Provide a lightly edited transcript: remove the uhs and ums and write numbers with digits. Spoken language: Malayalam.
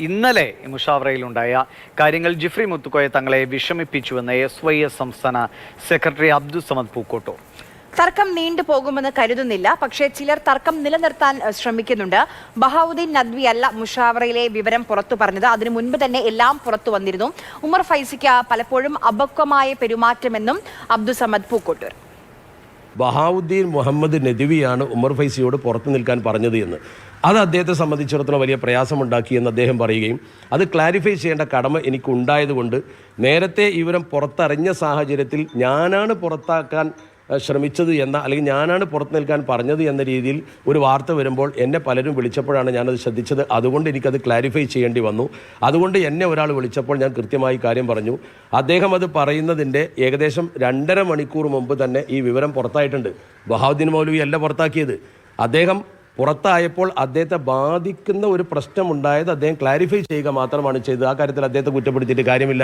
ഇന്നലെ മുഷാവറയിലുണ്ടായ കാര്യങ്ങൾ ജിഫ്രി മുത്തുക്കോയ തങ്ങളെ വിഷമിപ്പിച്ചുവെന്ന് SYS സംസ്ഥാന സെക്രട്ടറി അബ്ദുൾ സമദ് പൂക്കോട്ടൂർ. തർക്കം നീണ്ടുപോകുമെന്ന് കരുതുന്നില്ല, പക്ഷേ ചിലർ തർക്കം നിലനിർത്താൻ ശ്രമിക്കുന്നുണ്ട്. ബഹാവുദ്ദീൻ നദ്വി അല്ല മുഷാവറയിലെ വിവരം പുറത്തു പറഞ്ഞത്. അതിനു മുൻപ് തന്നെ എല്ലാം പുറത്തു വന്നിരുന്നു. ഉമർ ഫൈസിക്ക് പലപ്പോഴും അപക്വമായ പെരുമാറ്റമെന്നും അബ്ദുൾ സമദ് പൂക്കോട്ടൂർ. ബഹാവുദ്ദീൻ മുഹമ്മദ് നദ്വിയാണ് ഉമർ ഫൈസിയോട് പുറത്തു നിൽക്കാൻ പറഞ്ഞത് എന്ന്. അത് അദ്ദേഹത്തെ സംബന്ധിച്ചിടത്തോളം വലിയ പ്രയാസമുണ്ടാക്കി എന്ന് അദ്ദേഹം പറയുകയും അത് ക്ലാരിഫൈ ചെയ്യേണ്ട കടമ എനിക്കുണ്ടായതുകൊണ്ട് നേരത്തെ ഇവരും പുറത്തറിഞ്ഞ സാഹചര്യത്തിൽ ഞാനാണ് പുറത്താക്കാൻ ശ്രമിച്ചത് എന്ന അല്ലെങ്കിൽ ഞാനാണ് പുറത്തു നിൽക്കാൻ പറഞ്ഞത് എന്ന രീതിയിൽ ഒരു വാർത്ത വരുമ്പോൾ എന്നെ പലരും വിളിച്ചപ്പോഴാണ് ഞാനത് ശ്രദ്ധിച്ചത്. അതുകൊണ്ട് എനിക്കത് ക്ലാരിഫൈ ചെയ്യേണ്ടി വന്നു. അതുകൊണ്ട് എന്നെ ഒരാൾ വിളിച്ചപ്പോൾ ഞാൻ കൃത്യമായി കാര്യം പറഞ്ഞു. അദ്ദേഹം അത് പറയുന്നതിൻ്റെ ഏകദേശം 2.5 മണിക്കൂർ മുമ്പ് തന്നെ ഈ വിവരം പുറത്തായിട്ടുണ്ട്. ബഹാവുദ്ദീൻ മൗലവി അല്ല പുറത്താക്കിയത്. അദ്ദേഹം പുറത്തായപ്പോൾ അദ്ദേഹത്തെ ബാധിക്കുന്ന ഒരു പ്രശ്നമുണ്ടായത് അദ്ദേഹം ക്ലാരിഫൈ ചെയ്യുക മാത്രമാണ് ചെയ്തത്. ആ കാര്യത്തിൽ അദ്ദേഹത്തെ കുറ്റപ്പെടുത്തിയിട്ട് കാര്യമില്ല.